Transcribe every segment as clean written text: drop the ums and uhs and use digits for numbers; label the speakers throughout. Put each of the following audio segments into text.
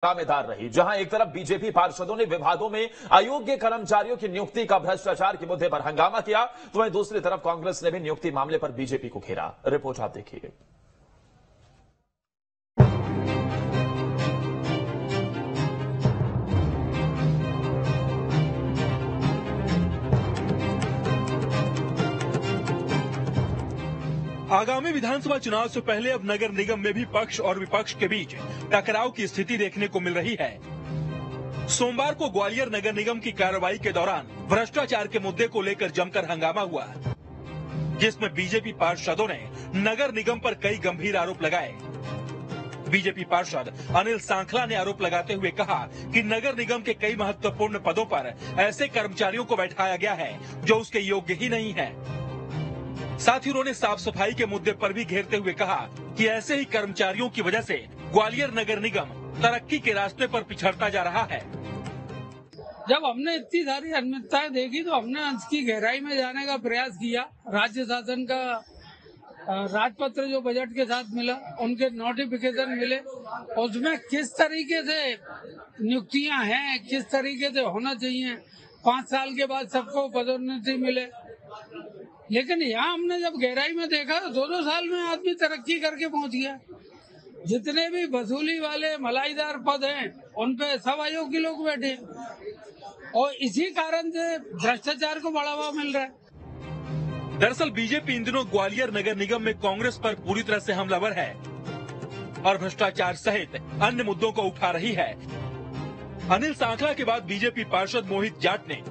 Speaker 1: दावेदार रही, जहां एक तरफ बीजेपी पार्षदों ने विभागों में अयोग्य कर्मचारियों की नियुक्ति का भ्रष्टाचार के मुद्दे पर हंगामा किया, तो वहीं दूसरी तरफ कांग्रेस ने भी नियुक्ति मामले पर बीजेपी को घेरा। रिपोर्ट आप देखिए।
Speaker 2: आगामी विधानसभा चुनाव से पहले अब नगर निगम में भी पक्ष और विपक्ष के बीच टकराव की स्थिति देखने को मिल रही है। सोमवार को ग्वालियर नगर निगम की कार्रवाई के दौरान भ्रष्टाचार के मुद्दे को लेकर जमकर हंगामा हुआ, जिसमें बीजेपी पार्षदों ने नगर निगम पर कई गंभीर आरोप लगाए। बीजेपी पार्षद अनिल सांखला ने आरोप लगाते हुए कहा कि नगर निगम के कई महत्वपूर्ण पदों पर ऐसे कर्मचारियों को बैठाया गया है जो उसके योग्य ही नहीं है। साथ ही उन्होंने साफ सफाई के मुद्दे पर भी घेरते हुए कहा कि ऐसे ही कर्मचारियों की वजह से ग्वालियर नगर निगम तरक्की के रास्ते पर पिछड़ता जा रहा है।
Speaker 3: जब हमने इतनी सारी अनियमितताएं देखी तो हमने इसकी गहराई में जाने का प्रयास किया। राज्य शासन का राजपत्र जो बजट के साथ मिला, उनके नोटिफिकेशन मिले, उसमें किस तरीके से नियुक्तियां हैं, किस तरीके से होना चाहिए, 5 साल के बाद सबको पदोन्नति मिले। लेकिन यहाँ हमने जब गहराई में देखा तो 2-2 साल में आदमी तरक्की करके पहुंच गया। जितने भी वसूली वाले मलाईदार पद हैं उन पे सब अयोग्य लोग बैठे, और इसी कारण से भ्रष्टाचार को बढ़ावा मिल रहा है।
Speaker 2: दरअसल बीजेपी इन दिनों ग्वालियर नगर निगम में कांग्रेस पर पूरी तरह से हमलावर है और भ्रष्टाचार सहित अन्य मुद्दों को उठा रही है। अनिल सांखला के बाद बीजेपी पार्षद मोहित जाट ने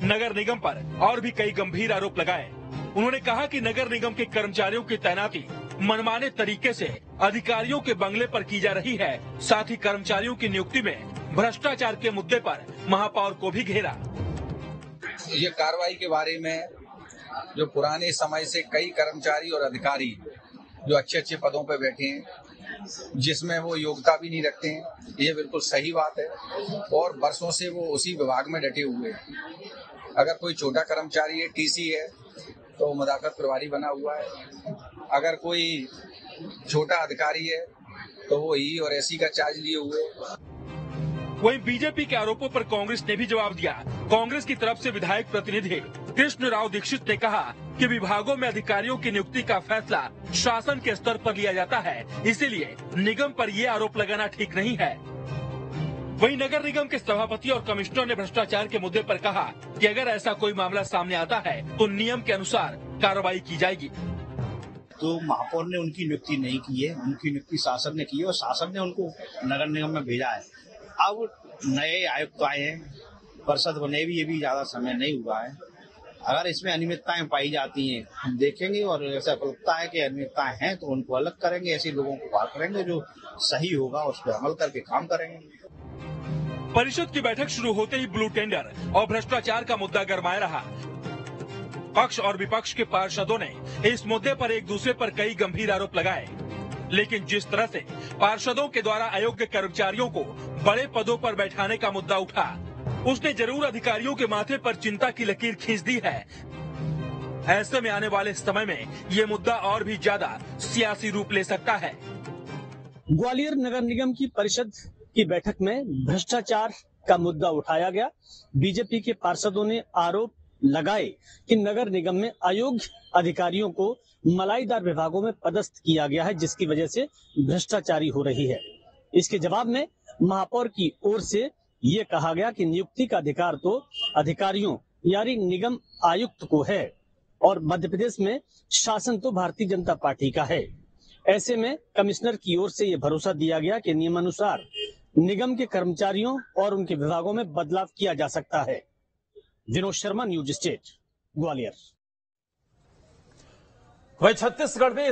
Speaker 2: नगर निगम पर और भी कई गंभीर आरोप लगाए। उन्होंने कहा कि नगर निगम के कर्मचारियों की तैनाती मनमाने तरीके से अधिकारियों के बंगले पर की जा रही है। साथ ही कर्मचारियों की नियुक्ति में भ्रष्टाचार के मुद्दे पर महापौर को भी घेरा।
Speaker 4: ये कार्रवाई के बारे में जो पुराने समय से कई कर्मचारी और अधिकारी जो अच्छे पदों पर बैठे हैं, जिसमें वो योग्यता भी नहीं रखते हैं, ये बिल्कुल सही बात है और वर्षों से वो उसी विभाग में डटे हुए हैं। अगर कोई छोटा कर्मचारी है, टीसी है, तो मदाखत प्रभारी बना हुआ है। अगर कोई छोटा अधिकारी है तो वो ई और एससी का चार्ज लिए हुए है।
Speaker 2: वहीं बीजेपी के आरोपों पर कांग्रेस ने भी जवाब दिया। कांग्रेस की तरफ से विधायक प्रतिनिधि कृष्ण राव दीक्षित ने कहा कि विभागों में अधिकारियों की नियुक्ति का फैसला शासन के स्तर पर लिया जाता है, इसीलिए निगम पर ये आरोप लगाना ठीक नहीं है। वहीं नगर निगम के सभापति और कमिश्नर ने भ्रष्टाचार के मुद्दे पर कहा कि अगर ऐसा कोई मामला सामने आता है तो नियम के अनुसार कार्रवाई की जाएगी।
Speaker 5: तो महापौर ने उनकी नियुक्ति नहीं की है, उनकी नियुक्ति शासन ने की है और शासन ने उनको नगर निगम में भेजा है। अब नए आयुक्त आए हैं, परिषद बने भी, ये भी ज्यादा समय नहीं हुआ है। अगर इसमें अनियमितताएं पाई जाती हैं हम देखेंगे, और ऐसा लगता है कि अनियमितताएं हैं तो उनको अलग करेंगे, ऐसे लोगों को बाहर करेंगे, जो सही होगा उस पर अमल करके काम करेंगे।
Speaker 2: परिषद की बैठक शुरू होते ही ब्लू टेंडर और भ्रष्टाचार का मुद्दा गरमाया रहा। पक्ष और विपक्ष के पार्षदों ने इस मुद्दे पर एक दूसरे पर कई गंभीर आरोप लगाए, लेकिन जिस तरह से पार्षदों के द्वारा अयोग्य कर्मचारियों को बड़े पदों पर बैठाने का मुद्दा उठा, उसने जरूर अधिकारियों के माथे पर चिंता की लकीर खींच दी है। ऐसे में आने वाले समय में ये मुद्दा और भी ज्यादा सियासी रूप ले सकता है।
Speaker 6: ग्वालियर नगर निगम की परिषद की बैठक में भ्रष्टाचार का मुद्दा उठाया गया। बीजेपी के पार्षदों ने आरोप लगाए कि नगर निगम में अयोग्य अधिकारियों को मलाईदार विभागों में पदस्थ किया गया है, जिसकी वजह से भ्रष्टाचारी हो रही है। इसके जवाब में महापौर की ओर से ये कहा गया कि नियुक्ति का अधिकार तो अधिकारियों यानी निगम आयुक्त को है और मध्य प्रदेश में शासन तो भारतीय जनता पार्टी का है। ऐसे में कमिश्नर की ओर से ये भरोसा दिया गया कि नियमानुसार निगम के कर्मचारियों और उनके विभागों में बदलाव किया जा सकता है। Vinod Sharma, news state, Gwalior.
Speaker 1: वहीं छत्तीसगढ़ में